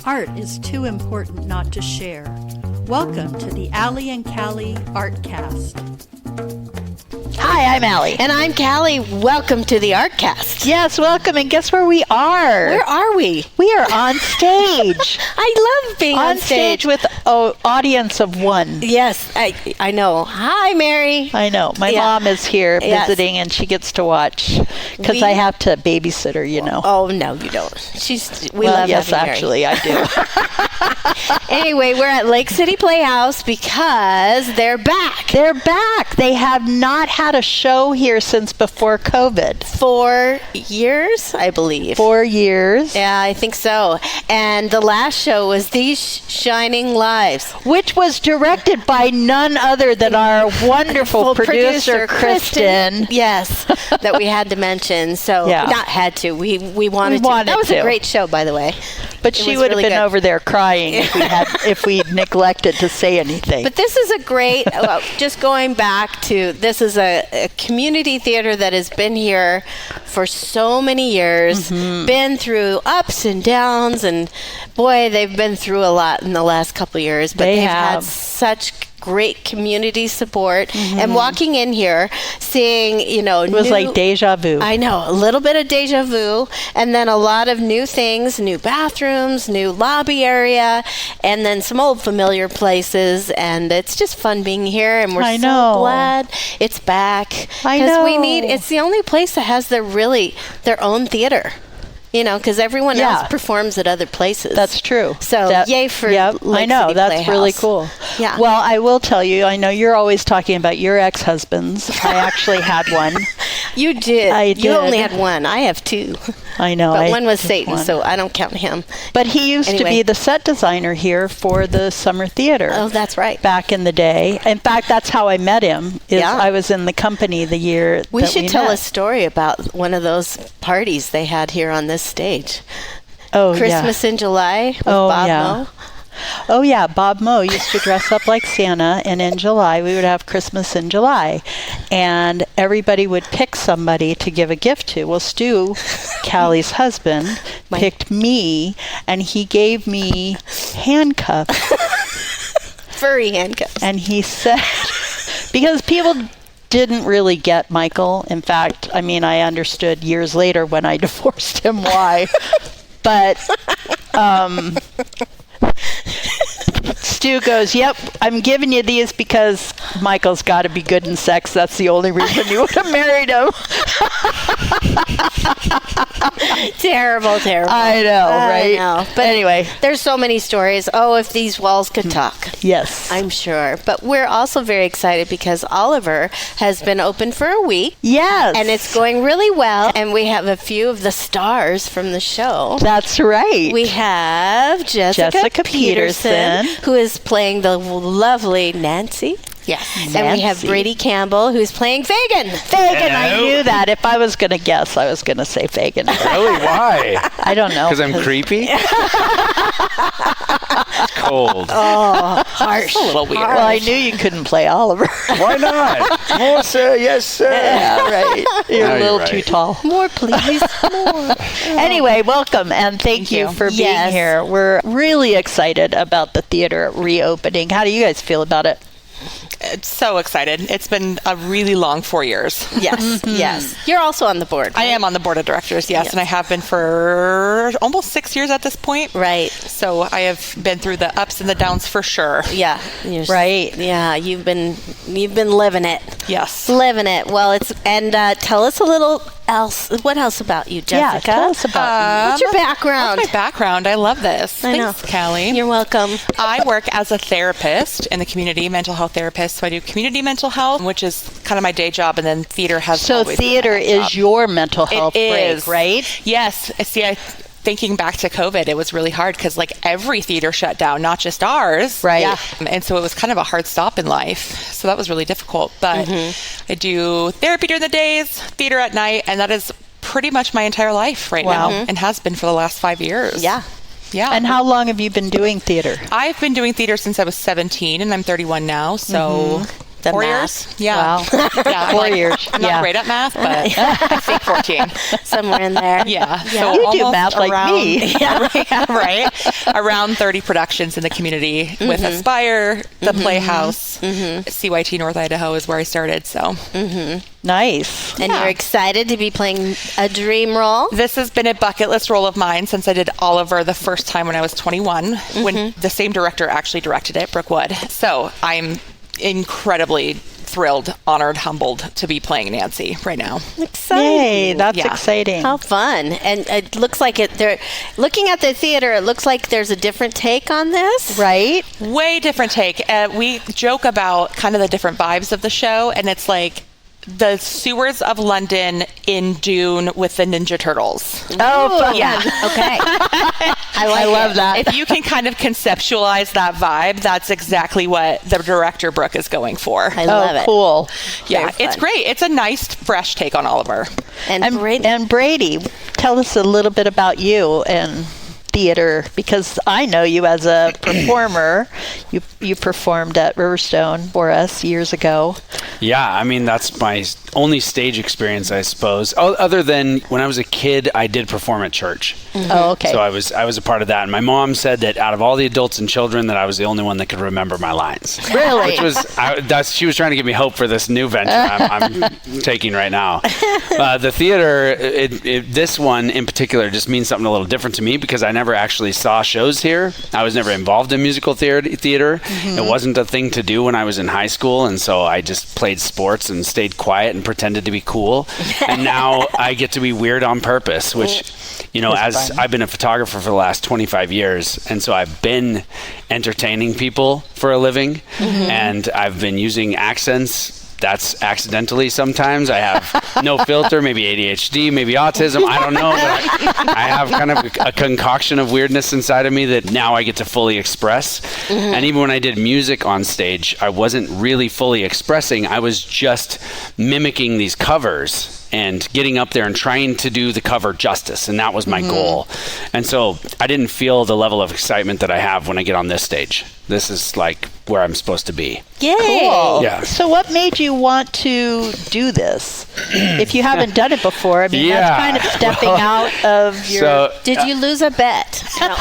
Art is too important not to share. Welcome to the Allie and Callie Artcast. Hi, I'm Allie. And I'm Callie. Welcome to the Artcast. Yes, welcome. And guess where we are? Where are we? We are on stage. I love being on stage with an audience of one. Yes, I know. Hi, Mary. I know. My mom is here visiting, and she gets to watch because I have to babysit her, you know. Oh, no, you don't. We love yes, having actually, Mary. I do. Anyway, we're at Lake City Playhouse because they're back. They're back. They have not had a show here since before COVID. 4 years, I believe. 4 years. Yeah, I think so. And the last show was These Shining Lives, which was directed by none other than our wonderful producer, Kristen. Yes, that we had to mention. So, not had to. We wanted to. That was a great show, by the way. But she would have been over there crying if we neglected to say anything. But this is a great, just going back to, this is a community theater that has been here for so many years, been through ups and downs, and boy, they've been through a lot in the last couple of years. But they've had such great community support, and walking in here, seeing, it was like deja vu. I know, a little bit of deja vu, and then a lot of new things, new bathrooms, new lobby area, and then some old familiar places, and it's just fun being here, and we're so glad it's back. I know. It's the only place that has their own theater. Because everyone else performs at other places. That's true. So, yay for Lake I know, City that's Playhouse. really cool. Yeah. Well, I will tell you, I know you're always talking about your ex-husbands. I actually had one. You did. I did. You only had one. I have two. I know. But one was Satan, so I don't count him. But he used to be the set designer here for the summer theater. Oh, that's right. Back in the day. In fact, that's how I met him. I was in the company the year we should tell met. a story about one of those parties they had here on this stage. Oh, Christmas in July with Bob Moe. Oh, yeah. Bob Moe used to dress up like Santa, and in July, we would have Christmas in July. And everybody would pick somebody to give a gift to. Well, Stu, Callie's husband, picked me, and he gave me handcuffs. Furry handcuffs. And he said, because people didn't really get Michael. In fact, I understood years later when I divorced him why. But Stu goes, yep, I'm giving you these because Michael's got to be good in sex. That's the only reason you would have married him. Terrible. I know, right? I know. But anyway, there's so many stories. Oh, if these walls could talk. Yes. I'm sure. But we're also very excited because Oliver has been open for a week. Yes. And it's going really well. And we have a few of the stars from the show. That's right. We have Jessica Peterson, who is playing the lovely Nancy. Yes. Nancy. And we have Brady Campbell, who's playing Fagan. Fagan, I knew that. If I was going to guess, I was going to say Fagan. Really? Why? I don't know. Because I'm creepy? It's cold. Oh, harsh. A little weird. Well, I knew you couldn't play Oliver. Why not? More, sir. Yes, sir. Yeah, right. You're a little too tall. More, please. More. Anyway, welcome, and thank you for being here. We're really excited about the theater reopening. How do you guys feel about it? It's so excited. It's been a really long 4 years. Yes, yes. You're also on the board, right? I am on the board of directors, yes, and I have been for almost 6 years at this point. Right. So I have been through the ups and the downs for sure. Yeah. Right. Yeah, you've been living it. Yes. Living it. Well, tell us a little what else about you, Jessica? Yeah, tell us about you. What's your background? What's my background? I love this. I know. Thanks, Callie. You're welcome. I work as a therapist in the community, mental health therapist. So I do community mental health, which is kind of my day job, and then theater has always been my theater day job. is your mental health break, right? Yes. See, thinking back to COVID, it was really hard because every theater shut down, not just ours. Right. Yeah. And so it was kind of a hard stop in life. So that was really difficult. But I do therapy during the days, theater at night, and that is pretty much my entire life right now, and has been for the last 5 years. Yeah. Yeah. And how long have you been doing theater? I've been doing theater since I was 17, and I'm 31 now. So the 4 math. years. Yeah. Wow. Yeah, 4 years. I'm not great at math, but I think 14. Somewhere in there. Yeah. Yeah. You do almost math like around, me. Yeah, right. Around 30 productions in the community with Aspire, the Playhouse, CYT North Idaho is where I started. So Nice. And you're excited to be playing a dream role? this has been a bucket list role of mine since I did Oliver the first time when I was 21, when the same director actually directed it, Brooke Wood. So I'm incredibly thrilled, honored, humbled to be playing Nancy right now. Exciting. Yay, that's Yeah. exciting. How fun. And it looks like they're looking at the theater, it looks like there's a different take on this. Right? Way different take. We joke about kind of the different vibes of the show, and it's like the sewers of London in Dune with the Ninja Turtles. Oh, fun. Yeah. Okay. I love that. If you can kind of conceptualize that vibe, that's exactly what the director Brooke is going for. I love Oh, it. cool. Yeah, Very it's fun. great. It's a nice, fresh take on Oliver. And Brady, tell us a little bit about you and theater, because I know you as a performer. You performed at Riverstone for us years ago. Yeah, I mean, that's my only stage experience, I suppose. Other than when I was a kid, I did perform at church. Oh, okay. So I was a part of that. And my mom said that out of all the adults and children, that I was the only one that could remember my lines. Really? Which was, she was trying to give me hope for this new venture I'm taking right now. The theater, this one in particular, just means something a little different to me because I never actually saw shows here. I was never involved in musical theater. It wasn't a thing to do when I was in high school, and so I just played sports and stayed quiet and pretended to be cool. And now I get to be weird on purpose, which, as I've been a photographer for the last 25 years, and so I've been entertaining people for a living, and I've been using accents. That's accidentally sometimes. I have no filter, maybe ADHD, maybe autism. I don't know, but I have kind of a concoction of weirdness inside of me that now I get to fully express. And even when I did music on stage, I wasn't really fully expressing. I was just mimicking these covers and getting up there and trying to do the cover justice. And that was my goal. And so I didn't feel the level of excitement that I have when I get on this stage. This is like where I'm supposed to be. Yay. Cool. Yeah. So what made you want to do this? If you haven't done it before, I mean, that's kind of stepping out of your... Did you lose a bet? No.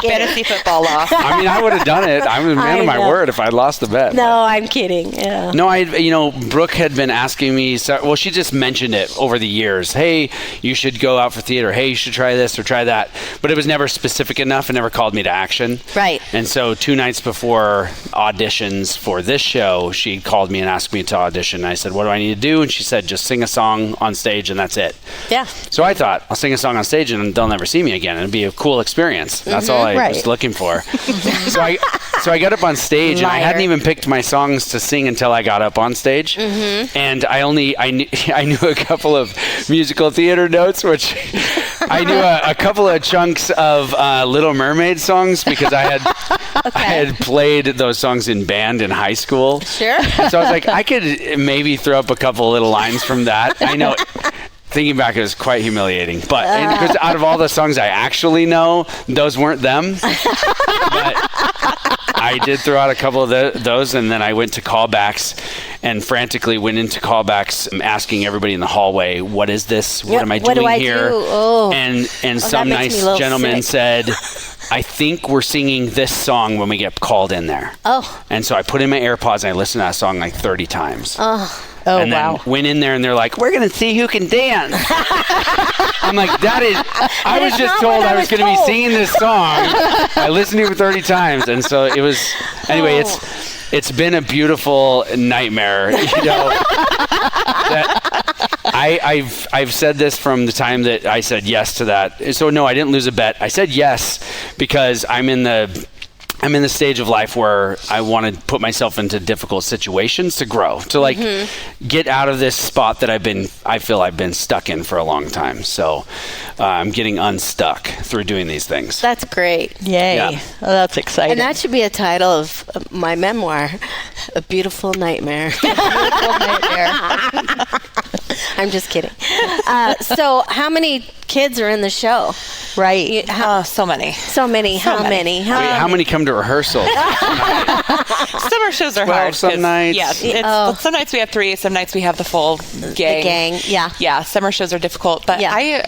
Fantasy football loss. I mean, I would have done it. I'm a man of my word if I'd lost the bet. No, I'm kidding. Yeah. No, Brooke had been asking me, she just mentioned it over the years. Hey, you should go out for theater. Hey, you should try this or try that. But it was never specific enough and never called me to action. Right. And so 2 nights before auditions for this show, she called me and asked me to audition. I said, what do I need to do? And she said, just sing a song on stage and that's it. Yeah. So I thought, I'll sing a song on stage and they'll never see me again. It'll be a cool experience. That's all I was looking for. So I got up on stage and I hadn't even picked my songs to sing until I got up on stage. And I knew a couple of musical theater notes, which I knew a couple of chunks of Little Mermaid songs because I had played those songs in band in high school. Sure. And so I was like, I could maybe throw up a couple little lines from that. I know. Thinking back, it was quite humiliating. But because out of all the songs I actually know, those weren't them. But I did throw out a couple of those, and then I went to callbacks and frantically went into callbacks asking everybody in the hallway, what is this? What am I doing here? Oh. And some nice gentleman said, I think we're singing this song when we get called in there. Oh. And so I put in my AirPods and I listened to that song like 30 times. Oh, and then went in there and they're like, we're going to see who can dance. I'm like, I was just told I was going to be singing this song. I listened to it for 30 times. And so it was, anyway, it's been a beautiful nightmare, I've said this from the time that I said yes to that. So no, I didn't lose a bet. I said yes because I'm in the stage of life where I want to put myself into difficult situations to grow, to get out of this spot that I feel I've been stuck in for a long time. So I'm getting unstuck through doing these things. That's great. Yay. Yeah. Oh, that's exciting. And that should be a title of my memoir, A Beautiful Nightmare. Beautiful nightmare. I'm just kidding. So how many kids are in the show? Right. So many. So many. How many? Wait, how many come to rehearsal? Summer shows are 12 hard. some 'cause, nights. Yeah, some nights we have 3, some nights we have the full gang. The gang, yeah. Yeah, summer shows are difficult, but Yeah.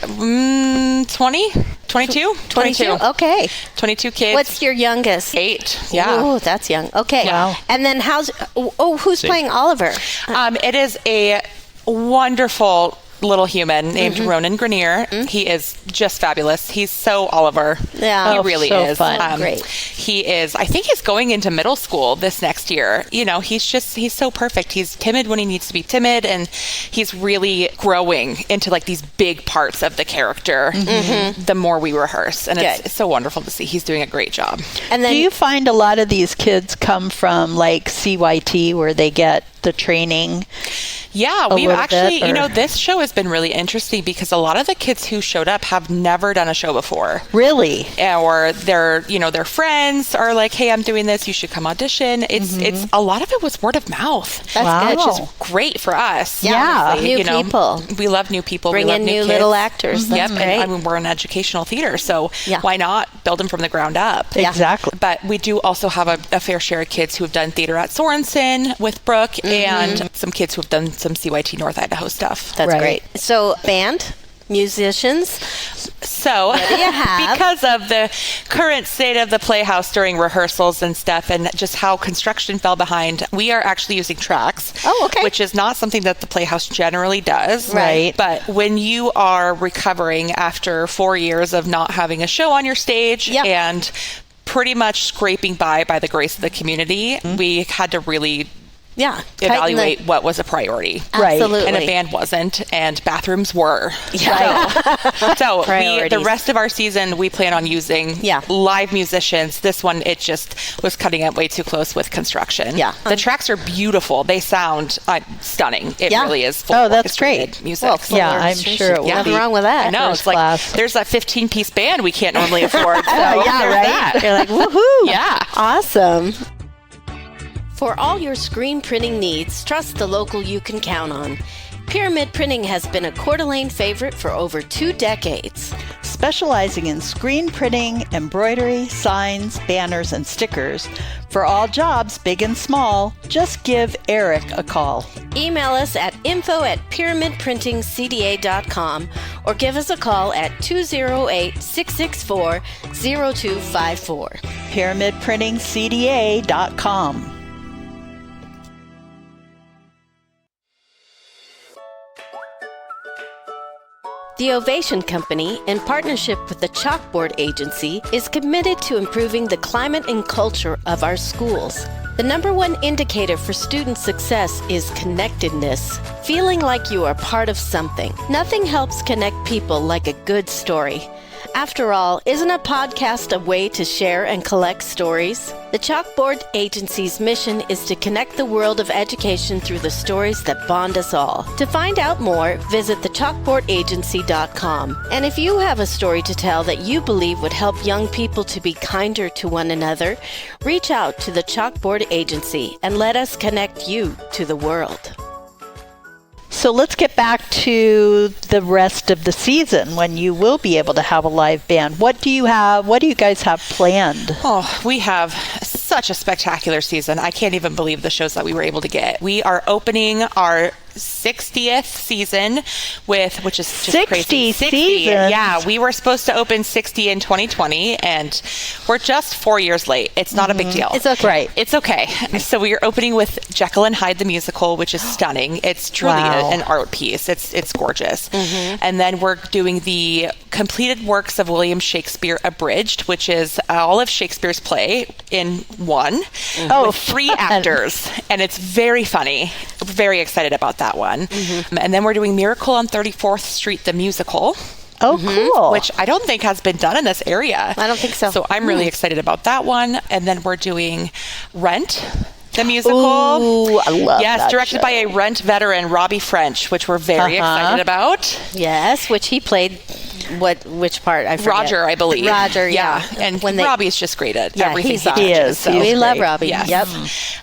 20? 22? 22? Okay. 22 kids. What's your youngest? 8. Yeah. Oh, that's young. Okay. Wow. And then who's playing Oliver? It is a wonderful little human named Ronan Grenier. He is just fabulous. He's so Oliver. Yeah. He Oh, really so is. fun. Great. He is, I think he's going into middle school this next year. You know, he's so perfect. He's timid when he needs to be timid, and he's really growing into like these big parts of the character the more we rehearse. And Good. it's so wonderful to see. He's doing a great job. And then Do you find a lot of these kids come from like CYT where they get the training? Yeah, a we've little actually, bit, or- this show has been really interesting because a lot of the kids who showed up have never done a show before. Really? Or their friends are like, hey, I'm doing this, you should come audition. It's a lot of it was word of mouth. That's Wow. good. Which is great for us. Yeah. honestly. New people. We love new people. Bring we love in new new kids. little actors. That's Yep. great. And, I mean, we're an educational theater, so Yeah. why not build them from the ground up? Yeah. Exactly. But we do also have a fair share of kids who have done theater at Sorensen with Brooke and some kids who have done some CYT North Idaho stuff. That's Right. great. So band, musicians. So, do you have? because of the current state of the Playhouse during rehearsals and stuff, and just how construction fell behind, we are actually using tracks. Oh, okay. Which is not something that the Playhouse generally does. Right. But when you are recovering after 4 years of not having a show on your stage Yep. and pretty much scraping by the grace of the community, we had to really Yeah. evaluate what was a priority. Right. Absolutely. And a band wasn't, and bathrooms were. Yeah. So the Priorities. rest of our season, we plan on using Yeah. live musicians. This one, it just was cutting it way too close with construction. Yeah. The tracks are beautiful. They sound stunning. It Yeah. really is full Oh, that's orchestrated great. music. Well, full Yeah, I'm orchestration. sure it will Nothing be. wrong with that. I know. First It's like class. there's a 15-piece band we can't normally afford. So Yeah, there's right. that. You're like, woohoo. Yeah. Awesome. For all your screen printing needs, trust the local you can count on. Pyramid Printing has been a Coeur d'Alene favorite for over 2 decades. Specializing in screen printing, embroidery, signs, banners, and stickers. For all jobs, big and small, just give Eric a call. Email us at info@pyramidprintingcda.com or give us a call at 208-664-0254. PyramidPrintingCDA.com. The Ovation Company, in partnership with the Chalkboard Agency, is committed to improving the climate and culture of our schools. The number one indicator for student success is connectedness, feeling like you are part of something. Nothing helps connect people like a good story. After all, isn't a podcast a way to share and collect stories? The Chalkboard Agency's mission is to connect the world of education through the stories that bond us all. To find out more, visit thechalkboardagency.com. And if you have a story to tell that you believe would help young people to be kinder to one another, reach out to the Chalkboard Agency and let us connect you to the world. So let's get back to the rest of the season when you will be able to have a live band. What do you guys have planned? Oh, we have such a spectacular season. I can't even believe the shows that we were able to get. We are opening our 60th season which is just 60 crazy. 60. seasons? Yeah, we were supposed to open 60 in 2020 and we're just 4 years late. It's not a big deal. It's okay. Right. It's okay. So we are opening with Jekyll and Hyde the musical, which is stunning. It's truly Wow. an art piece. It's gorgeous. And then we're doing the completed works of William Shakespeare abridged, which is all of Shakespeare's play in one with 3 fun. actors. And it's very funny. We're very excited about that one. And then we're doing Miracle on 34th Street, the musical. Oh, cool. Which I don't think has been done in this area. I don't think so. So I'm really excited about that one. And then we're doing Rent, the musical. Ooh, I love Yes, that directed show. by a Rent veteran, Robbie French, which we're very excited about. Yes, which he played. Which part? I forget. Roger, I believe. Roger, yeah. And When they- Robbie's just great at Yeah, everything he's he awesome. He touches. is. So. He's We love great. Robbie. Yes. Yep.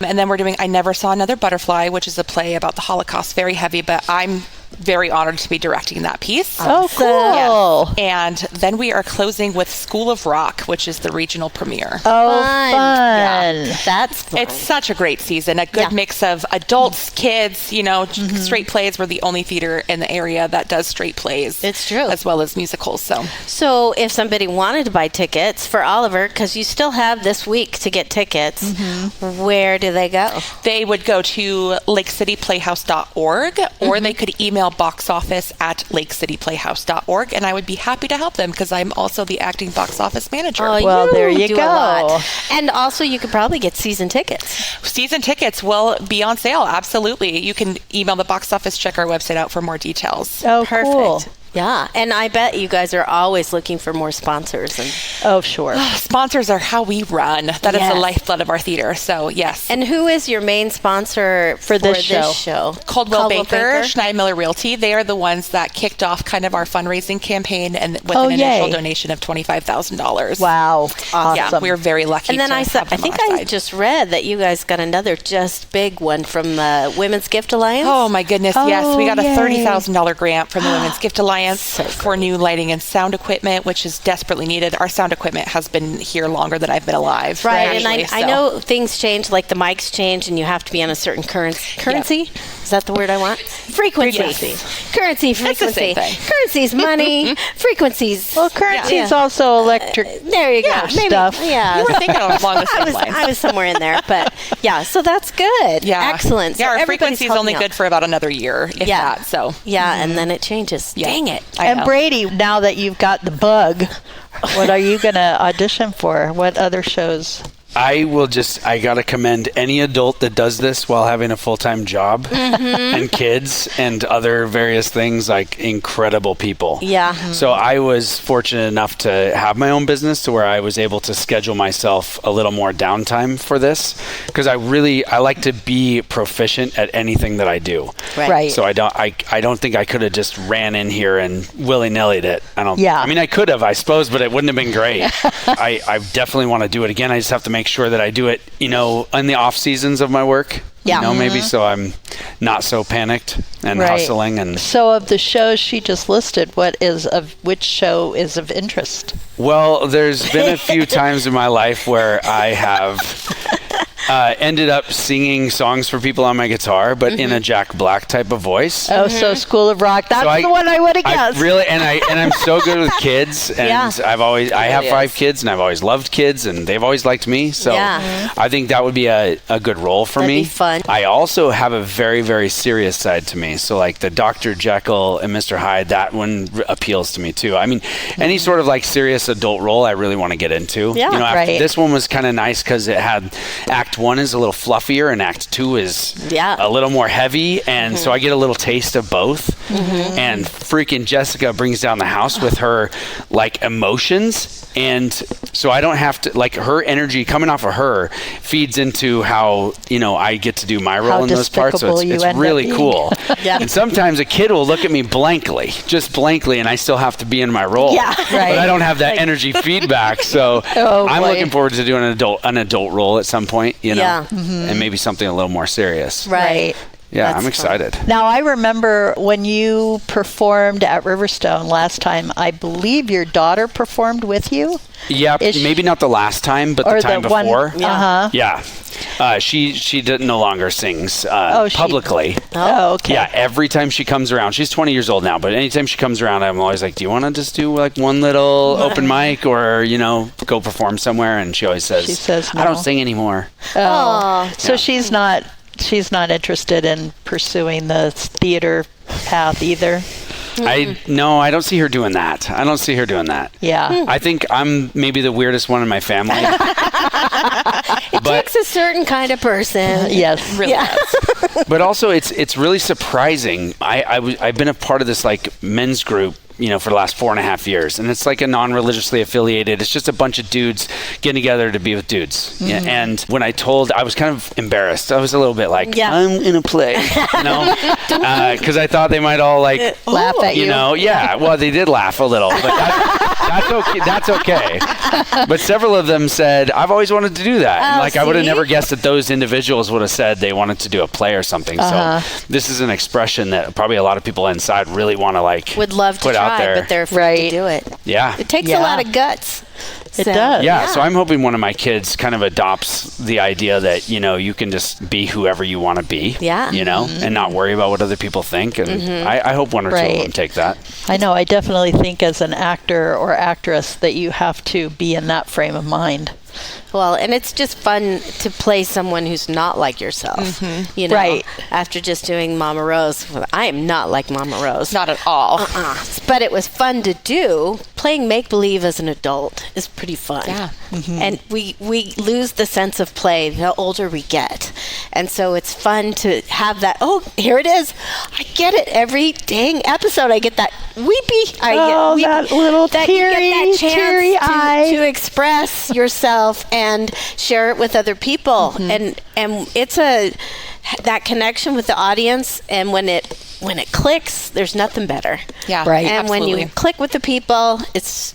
And then we're doing I Never Saw Another Butterfly, which is a play about the Holocaust, very heavy, but I'm very honored to be directing that piece. Oh, cool. And then we are closing with School of Rock, which is the regional premiere. Oh, Fun. fun. That's fun. It's such a great season. A good mix of adults, kids, you know, straight plays. We're the only theater in the area that does straight plays. It's true. As well as musicals. So if somebody wanted to buy tickets for Oliver, because you still have this week to get tickets, where do they go? They would go to lakecityplayhouse.org or they could email boxoffice@lakecityplayhouse.org, and I would be happy to help them because I'm also the acting box office manager. Oh, Well, there you do go. a lot. And also you could probably get season tickets. Season tickets will be on sale. Absolutely. You can email the box office, check our website out for more details. Oh, Perfect. cool. Yeah, and I bet you guys are always looking for more sponsors. And Oh, sure. Sponsors are how we run. That is Yes. the lifeblood of our theater. So, yes. And who is your main sponsor for this show? Caldwell Banker, Schneider Miller Realty. They are the ones that kicked off kind of our fundraising campaign and with an initial donation of $25,000. Wow. Awesome. Yeah, we're very lucky. And then to I said, have I them think on our I side. just read that you guys got another just big one from the Women's Gift Alliance. Oh my goodness, yes. We got a yay. $30,000 grant from the Women's Gift Alliance for new lighting and sound equipment, which is desperately needed. Our sound equipment has been here longer than I've been alive. Right, and actually, I know things change, like the mics change, and you have to be on a certain currency. Is that the word I want? Frequency. Currency, It's the frequency. same thing. Currency's money. Frequencies. Well, currency is also electric. There you go. Maybe, stuff. Yeah. You were thinking along the same lines. I was somewhere in there, but yeah. So that's good. Yeah. Excellent. So Yeah, our everybody's frequency is only helping good for about another year, if Yeah. that. So Yeah, and then it changes. Yeah. Dang it. I And know. Brady, now that you've got the bug, what are you going to audition for? What other shows? I got to commend any adult that does this while having a full-time job and kids and other various things, like incredible people. Yeah. So I was fortunate enough to have my own business to where I was able to schedule myself a little more downtime for this because I like to be proficient at anything that I do. Right. So I don't think I could have just ran in here and willy-nilly'd it. Yeah. I mean, I could have, I suppose, but it wouldn't have been great. I definitely want to do it again. I just have to make sure that I do it, in the off seasons of my work. Yeah. Maybe so I'm not so panicked and Right. hustling. And So of the shows she just listed, which show is of interest? well, there's been a few times in my life where I have ended up singing songs for people on my guitar, but in a Jack Black type of voice. Oh, so School of Rock. That's So the one I would have I guessed. really, and I'm so good with kids, and Yeah. I have 5 kids, and I've always loved kids, and they've always liked me. So Yeah. I think that would be a good role for That'd me. be fun. I also have a very, very serious side to me. So like the Dr. Jekyll and Mr. Hyde, that one appeals to me too. I mean, any sort of like serious adult role, I really want to get into. Yeah. Right. This one was kind of nice because it had Act 1 is a little fluffier, and Act 2 is a little more heavy, and so I get a little taste of both. And freaking Jessica brings down the house with her like emotions, and so I don't have to, like, her energy coming off of her feeds into how I get to do my role in those parts. So despicable you it's end up really being. cool. Yeah. And sometimes a kid will look at me just blankly, and I still have to be in my role. Yeah. Right. But I don't have that energy feedback, so Oh, I'm boy. looking forward to doing an adult role at some point, Yeah. and maybe something a little more serious. Right. Yeah, That's I'm fun. excited. Now, I remember when you performed at Riverstone last time, I believe your daughter performed with you? Yeah, Is she- maybe not the last time, but Or the time one- before. Uh-huh. Yeah. She no longer sings she- publicly. Oh, okay. Yeah, every time she comes around, she's 20 years old now, but anytime she comes around, I'm always like, do you want to just do like one little open mic or, go perform somewhere? And she always says, She says I don't no. sing anymore. Oh. So Yeah. she's not interested in pursuing the theater path either? I don't see her doing that. I don't see her doing that. Yeah. I think I'm maybe the weirdest one in my family. It takes a certain kind of person. Yes. really does. But also, it's really surprising. I've been a part of this like men's group, for the last 4.5 years, and it's like a non-religiously affiliated. It's just a bunch of dudes getting together to be with dudes. Yeah, and when I was kind of embarrassed. I was a little bit like, I'm in a play, because I thought they might all like Laugh at you. Yeah. Well, they did laugh a little, but That's okay. But several of them said, I've always wanted to do that. And I would have never guessed that those individuals would have said they wanted to do a play or something. So this is an expression that probably a lot of people inside really want to would love to put try, out there. but they're afraid to do it. Yeah. It takes a lot of guts. It does. Yeah, so I'm hoping one of my kids kind of adopts the idea that, you can just be whoever you want to be. Yeah. And not worry about what other people think. And I hope one or two of them take that. I know. I definitely think as an actor or actress that you have to be in that frame of mind. Well, and it's just fun to play someone who's not like yourself. Right. After just doing Mama Rose, I am not like Mama Rose. Not at all. But it was fun to do. Playing make-believe as an adult is pretty fun. Yeah. And we lose the sense of play the older we get. And so it's fun to have that, here it is. I get it. Every dang episode I get that weepy. That little teary eye. To express yourself and share it with other people. And it's that connection with the audience, and when it clicks, there's nothing better. Yeah, right. And absolutely. when you click with the people, it's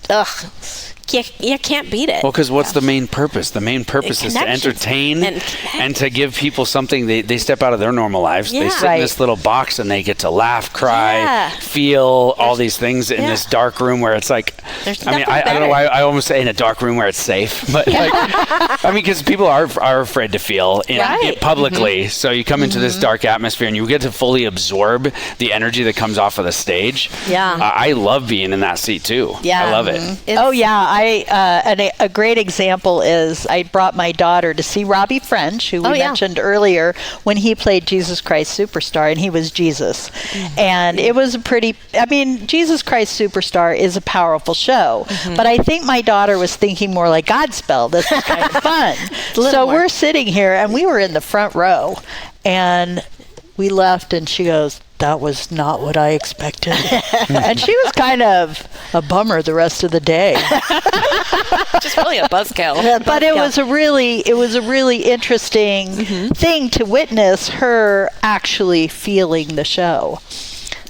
you can't beat it. Well, because what's the main purpose? The main purpose is to entertain and to give people something. They step out of their normal lives. They sit in this little box and they get to laugh, cry, feel all these things in this dark room where it's like, I don't know why I almost say in a dark room where it's safe, but because people are afraid to feel it publicly. So you come into this dark atmosphere and you get to fully absorb the energy that comes off of the stage. Yeah. I love being in that seat too. Yeah. I love it. A great example is I brought my daughter to see Robbie French, who we mentioned earlier, when he played Jesus Christ Superstar, and he was Jesus. And it was Jesus Christ Superstar is a powerful show. But I think my daughter was thinking more like Godspell. This is kind of fun. So we're sitting here, and we were in the front row, and we left, and she goes, that was not what I expected. And she was kind of a bummer the rest of the day. Just really a buzzkill. But it was a really interesting thing to witness her actually feeling the show.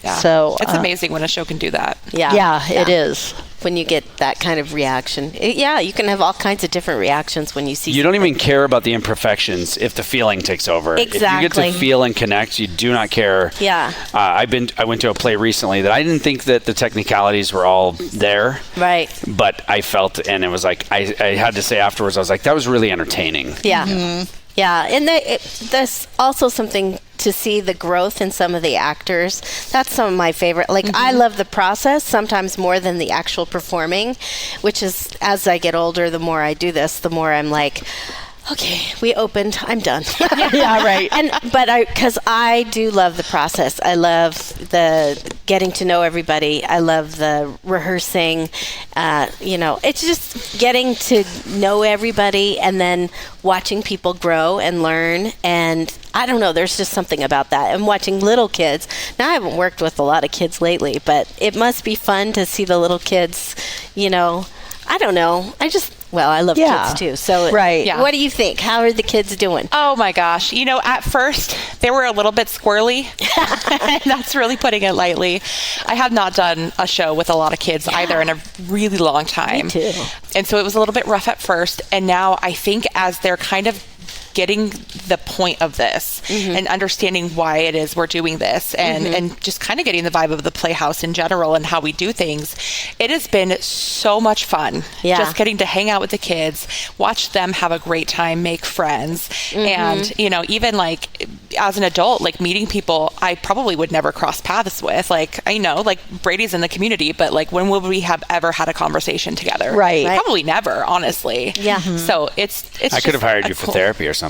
Yeah. So it's amazing when a show can do that. Yeah, it is. When you get that kind of reaction. You can have all kinds of different reactions when you see. You don't even care about the imperfections if the feeling takes over. Exactly. If you get to feel and connect, you do not care. Yeah. I went to a play recently that I didn't think that the technicalities were all there. Right. But I felt, and it was like, I had to say afterwards, I was like, that was really entertaining. Yeah. Yeah. And that's also something to see the growth in some of the actors. That's some of my favorite. I love the process sometimes more than the actual performing, which is, as I get older, the more I do this, the more I'm like, okay, we opened, I'm done. Yeah, right. Because I do love the process. I love the getting to know everybody. I love the rehearsing. It's just getting to know everybody and then watching people grow and learn. And I don't know, there's just something about that. And watching little kids. Now, I haven't worked with a lot of kids lately, but it must be fun to see the little kids, I don't know. I love kids too. So, what do you think? How are the kids doing? Oh my gosh. At first they were a little bit squirrely. And that's really putting it lightly. I have not done a show with a lot of kids either in a really long time. Me too. And so it was a little bit rough at first. And now I think as they're kind of getting the point of this and understanding why it is we're doing this and just kind of getting the vibe of the Playhouse in general and how we do things, it has been so much fun. Just getting to hang out with the kids, watch them have a great time, make friends. And, even as an adult, meeting people I probably would never cross paths with. I know, Brady's in the community, but when would we have ever had a conversation together? Right. Probably never, honestly. Yeah. So it's I could have hired you for therapy or something.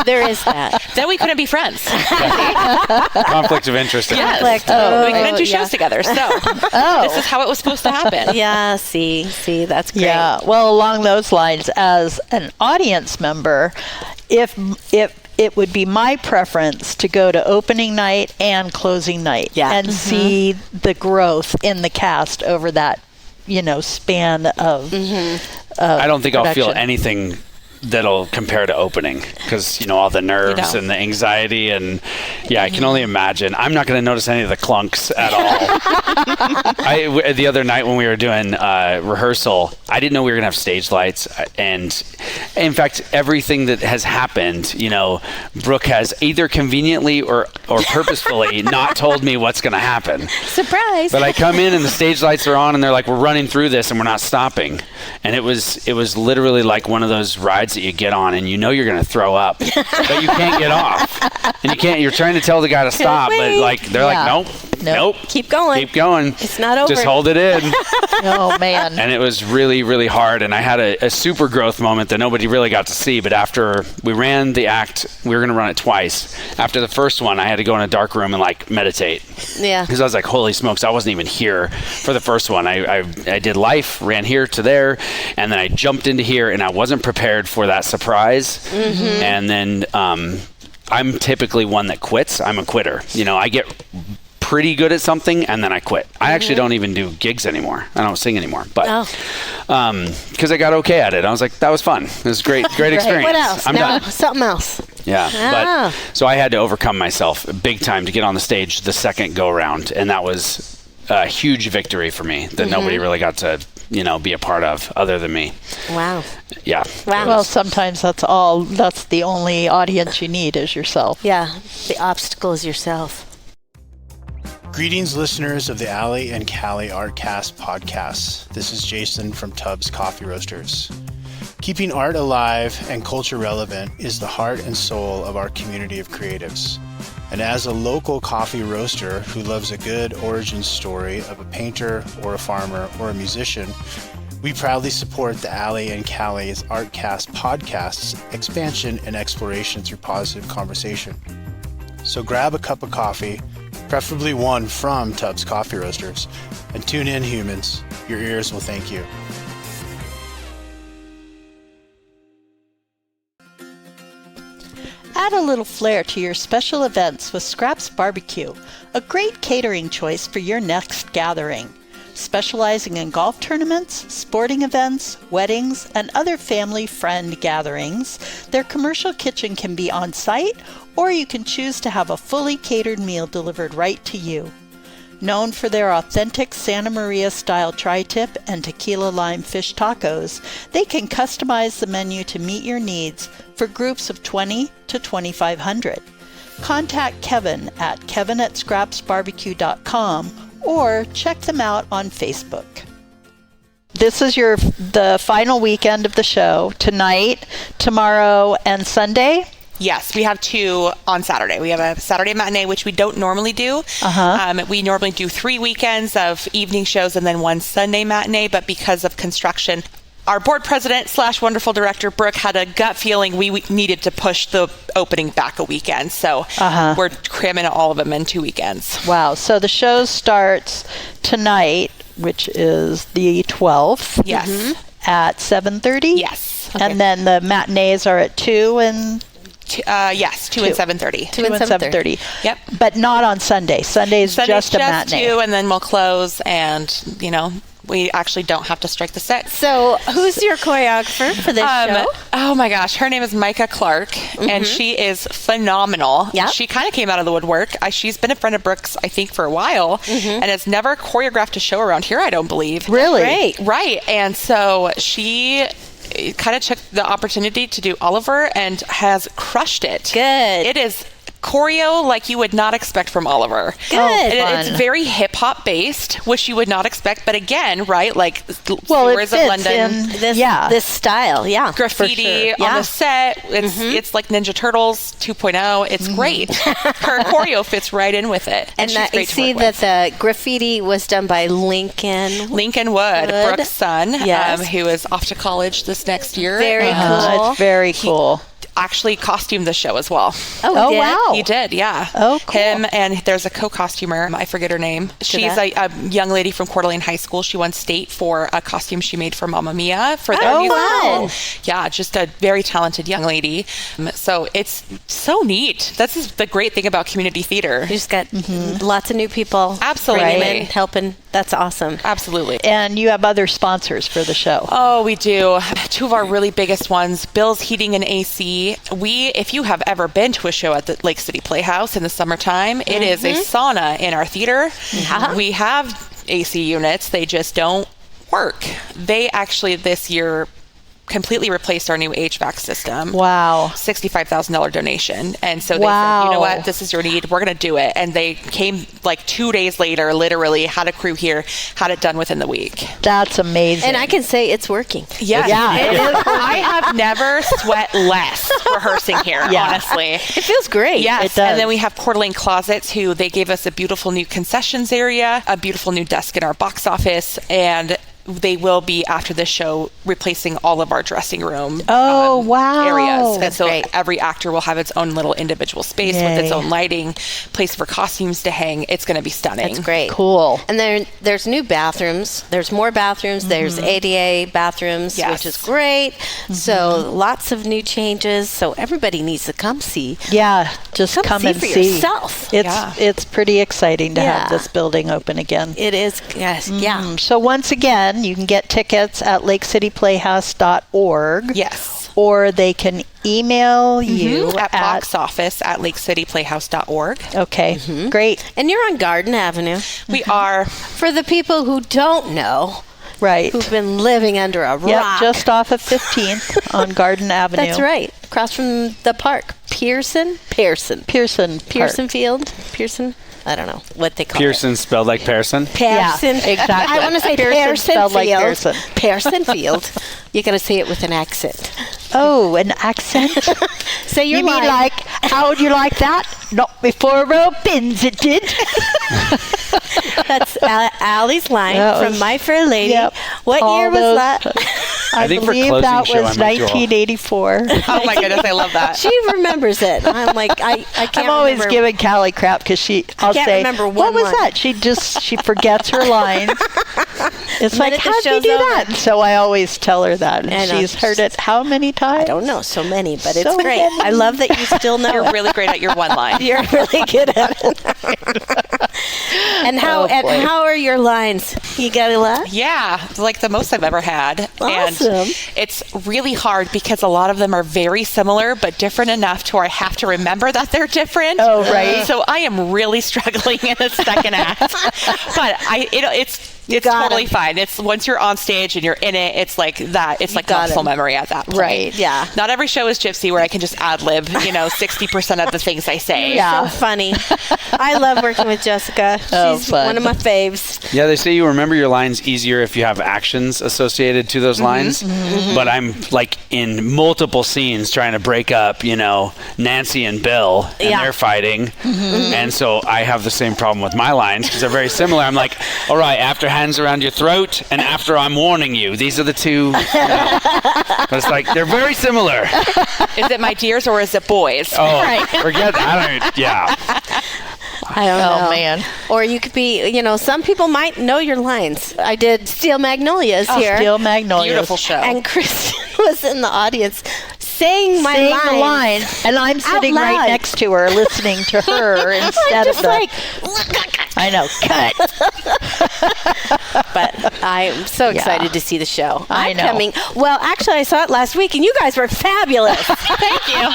There is that. Then we couldn't be friends. Conflict of interest. Yes. We couldn't do shows together. So this is how it was supposed to happen. Yeah. See, that's great. Yeah. Well, along those lines, as an audience member, if it would be my preference to go to opening night and closing night and see the growth in the cast over that, span of I don't think production. I'll feel anything that'll compare to opening, because all the nerves and the anxiety, and I can only imagine. I'm not going to notice any of the clunks at all. The other night when we were doing rehearsal, I didn't know we were going to have stage lights, and in fact everything that has happened, Brooke has either conveniently or purposefully not told me what's going to happen. Surprise. But I come in and the stage lights are on and they're like, we're running through this and we're not stopping, and it was literally like one of those rides that you get on and you're going to throw up, but you can't get off, and you're trying to tell the guy to stop, but they're like, nope, keep going, it's not over, just hold it in. Oh man. And it was really, really hard, and I had a super growth moment that nobody really got to see, but after we ran the act, we were going to run it twice. After the first one, I had to go in a dark room and meditate, because I was like, holy smokes, I wasn't even here for the first one. I did life, ran here to there, and then I jumped into here, and I wasn't prepared for that surprise. And then I'm typically one that quits. I'm a quitter. I get pretty good at something and then I quit. I actually don't even do gigs anymore. I don't sing anymore, but because I got okay at it. I was like, that was fun. It was great experience. What else? I'm done. Something else. Yeah, but so I had to overcome myself big time to get on the stage the second go around, and that was a huge victory for me that nobody really got to be a part of other than me. Wow. Yeah. Wow. Well, sometimes that's the only audience you need is yourself. Yeah, the obstacle is yourself. Greetings, listeners of the Allie and Callie Artcast podcasts. This is Jason from Tubbs Coffee Roasters. Keeping art alive and culture relevant is the heart and soul of our community of creatives. And as a local coffee roaster who loves a good origin story of a painter or a farmer or a musician, we proudly support the Allie and Callie's Artcast podcast's expansion and exploration through positive conversation. So grab a cup of coffee, preferably one from Tubbs Coffee Roasters, and tune in, humans. Your ears will thank you. Add a little flair to your special events with Scraps Barbecue, a great catering choice for your next gathering. Specializing in golf tournaments, sporting events, weddings, and other family-friend gatherings, their commercial kitchen can be on site, or you can choose to have a fully catered meal delivered right to you. Known for their authentic Santa Maria-style tri-tip and tequila lime fish tacos, they can customize the menu to meet your needs for groups of 20 to 2,500. Contact Kevin at kevin@scrapsbarbecue.com or check them out on Facebook. This is the final weekend of the show, tonight, tomorrow, and Sunday. Yes, we have two on Saturday. We have a Saturday matinee, which we don't normally do. We normally do 3 weekends of evening shows and then one Sunday matinee, but because of construction, our board president / wonderful director, Brooke, had a gut feeling we needed to push the opening back a weekend. So we're cramming all of them in 2 weekends. Wow. So the show starts tonight, which is the 12th. Yes. At 7:30? Yes. Okay. And then the matinees are at 2 and... 2 and 7:30. 2 and 7:30. Yep. But not on Sunday. Sunday's just a matinee. 2, and then we'll close, and, we actually don't have to strike the 6. So who's your choreographer for this show? Oh my gosh, her name is Micah Clark, and she is phenomenal. Yep. She kind of came out of the woodwork. She's been a friend of Brooke's, I think, for a while, and has never choreographed a show around here, I don't believe. Really? Great. Right. And so she kind of took the opportunity to do Oliver and has crushed it. Good. It is choreo like you would not expect from Oliver. Good. It's very hip hop based, which you would not expect, but again, right, like Well, it Stories of fits London, This style, yeah. graffiti for sure. on the set. It's like Ninja Turtles 2.0. It's great. Her choreo fits right in with it, And she's I great to see work that with. the graffiti was done by Lincoln Wood, Brooke's son, Yes. who is off to college this next year. Very cool. It's very cool. actually costumed the show as well. Oh, wow. He did, yeah. Oh, cool. Him, and there's a co-costumer. I forget her name. She's a young lady from Coeur d'Alene High School. She won state for a costume she made for Mamma Mia for their musical. wow. Yeah, just a very talented young lady. So it's so neat. That's the great thing about community theater. You just got lots of new people. Absolutely. bringing in, helping. That's awesome. Absolutely. And you have other sponsors for the show. Oh, we do. Two of our really biggest ones, Bill's Heating and AC. If you have ever been to a show at the Lake City Playhouse in the summertime, it is a sauna in our theater. We have AC units. They just don't work. They actually this year completely replaced our new HVAC system. Wow. $65,000 donation. And so they said, you know what, this is your need. We're going to do it. And they came like 2 days later, literally had a crew here, had it done within the week. That's amazing. And I can say it's working. Yes. Yeah. I have never sweat less rehearsing here, honestly. It feels great. Yes. It does. And then we have Coeur d'Alene Closets, who they gave us a beautiful new concessions area, a beautiful new desk in our box office, and they will be, after this show, replacing all of our dressing room areas. That's and so great. every actor will have its own little individual space with its own lighting, place for costumes to hang. It's going to be stunning. That's great. Cool. And there's new bathrooms. There's more bathrooms. There's ADA bathrooms, which is great. So lots of new changes. So everybody needs to come see. Yeah, just come see and for see. yourself. It's pretty exciting to have this building open again. It is. Yes. Yeah. So once again, you can get tickets at lakecityplayhouse.org. Yes. Or they can email you at box office at lakecityplayhouse.org. Okay, great. And you're on Garden Avenue. We are. For the people who don't know, Right. who've been living under a Yep, rock. just off of 15th on Garden Avenue. That's right. Across from the park. Pearson Field. Pearson? I don't know what they call Pearson spelled like Pearson. it. Pearson. Yeah, exactly. I want to say Pearson Pearson spelled like Field. Pearson. Pearson Field. You got to say it with an accent. Oh, an accent? Say your You mean line. like, how would you like that? Not before opens, it did. That's Allie's line That from was- My Fair Lady. Yep. What All year was those- that? I think for believe closing that show, was I might do a- 1984. Oh my goodness, I love that. She remembers it. I'm like, I can't I'm always remember. giving Callie crap because I'll can't say, remember what one was line." that? She forgets her lines. It's like, minute the how did you show's do over. that? So I always tell her that. I And know. she's heard it how many times? I don't know, so many, but it's So great. many. I love that you still know. You're really great at your one line. You're really good at it. And how boy. how are your lines? You got a lot? Yeah, like the most I've ever had. Awesome. And it's really hard because a lot of them are very similar but different enough to where I have to remember that they're different. Oh, right. So I am really struggling in the second act. But it's got totally 'em. fine. It's once you're on stage and you're in it, it's like that. It's like got muscle 'em. memory at that point. Right. Yeah. Not every show is Gypsy where I can just ad lib, 60% of the things I say. Yeah. So funny. I love working with Jessica. Oh, She's fun. one of my faves. Yeah, they say you remember your lines easier if you have actions associated to those lines. But I'm like in multiple scenes trying to break up, Nancy and Bill, and Yeah. they're fighting. And so I have the same problem with my lines because they're very similar. I'm like, all right, after hands around your throat and after I'm warning you, these are the two. But it's like, they're very similar. Is it my dears or is it boys? Oh, forget that. I don't know. Oh, man. Or you could be, some people might know your lines. I did Steel Magnolias here. Steel Magnolias. Beautiful show. And Kristen was in the audience saying my Saying lines. the line, and I'm sitting loud. right next to her listening to her I'm instead just of the... like, I know, cut. but I'm so excited to see the show. I I'm know. coming. Well, actually, I saw it last week, and you guys were fabulous. Thank you.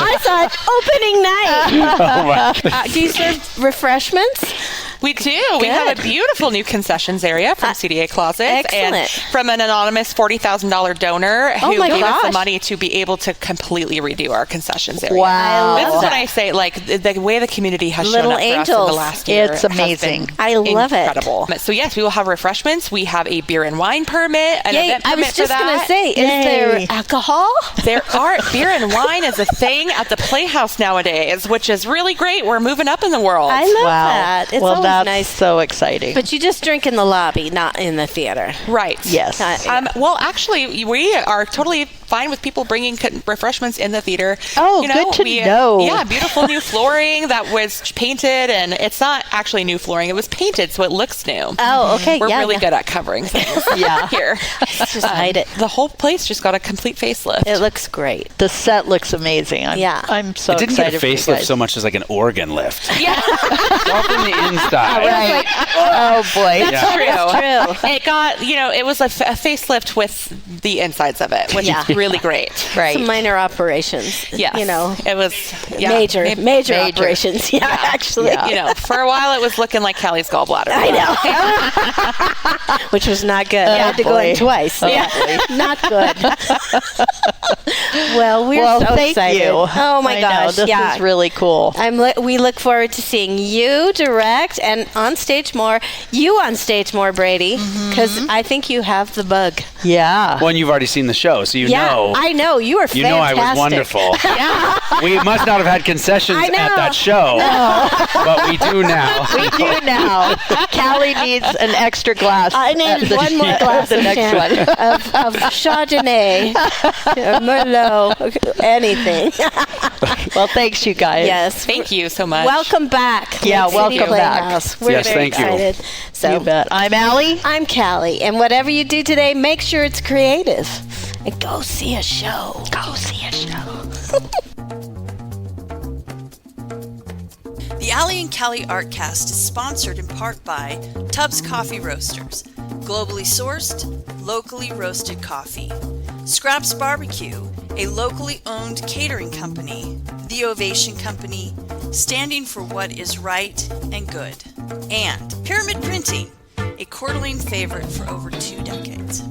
I saw it opening night. Oh, my. Do you serve refreshments? We do. We have a beautiful new concessions area from CDA Closets. excellent. And from an anonymous $40,000 donor Oh who my gave us the gosh. money to be able to completely redo our concessions area. Wow. This is what I say, like, the way the community has Little shown up for us in angels. the last year. It's has amazing. been I love it. incredible. So, yes, we will have refreshments. We have a beer and wine permit, an Yay, event I permit was just for going that. to say, is there Yay. alcohol? There are beer and wine is a thing at the Playhouse nowadays, which is really great. We're moving up in the world. I love Wow. that. It's well, always that's nice. so exciting. But you just drink in the lobby, not in the theater. Right. Yes. Well, actually, we are totally fine with people bringing refreshments in the theater. Oh, good to know. Yeah, beautiful new flooring that was painted, and it's not actually new flooring. It was painted, so it looks new. Oh, okay. We're really good at covering things. Here. Just hide it. The whole place just got a complete facelift. It looks great. The set looks amazing. I'm so It didn't excited get a for you facelift guys. so much as like an organ lift. Yeah, All from the inside. Right. Oh boy. that's true. That's true. It got, it was a facelift with the insides of it, which is really great. Right. Some minor operations. Yes. It was major operations. Yeah, actually. For a while it was looking like Callie's gallbladder. I know. Which was not good. I had to go in twice. Not good. Well, we're so thank excited. you. Oh my I gosh. know, this is really cool. We look forward to seeing you direct and on stage more. You on stage more, Brady, because I think you have the bug. Yeah. Well, and you've already seen the show, so you know. I know. You are You fantastic. know I was wonderful. We must not have had concessions I know. at that show, but we do now. We do now. Callie needs an extra glass. I need one more glass of Chardonnay, Merlot, anything. Well, thanks, you guys. Yes. Thank you so much. Welcome back. Yeah, City welcome back. Playhouse. We're Yes, very thank you. excited. So, You bet. I'm Allie. I'm Callie, and whatever you do today, make sure it's creative. And go see a show. Go see a show. The Allie and Callie Artcast is sponsored in part by Tubbs Coffee Roasters, globally sourced, locally roasted coffee. Scraps Barbecue, a locally owned catering company. The Ovation Company, standing for what is right and good. And Pyramid Printing, a Coeur d'Alene favorite for over 2 decades.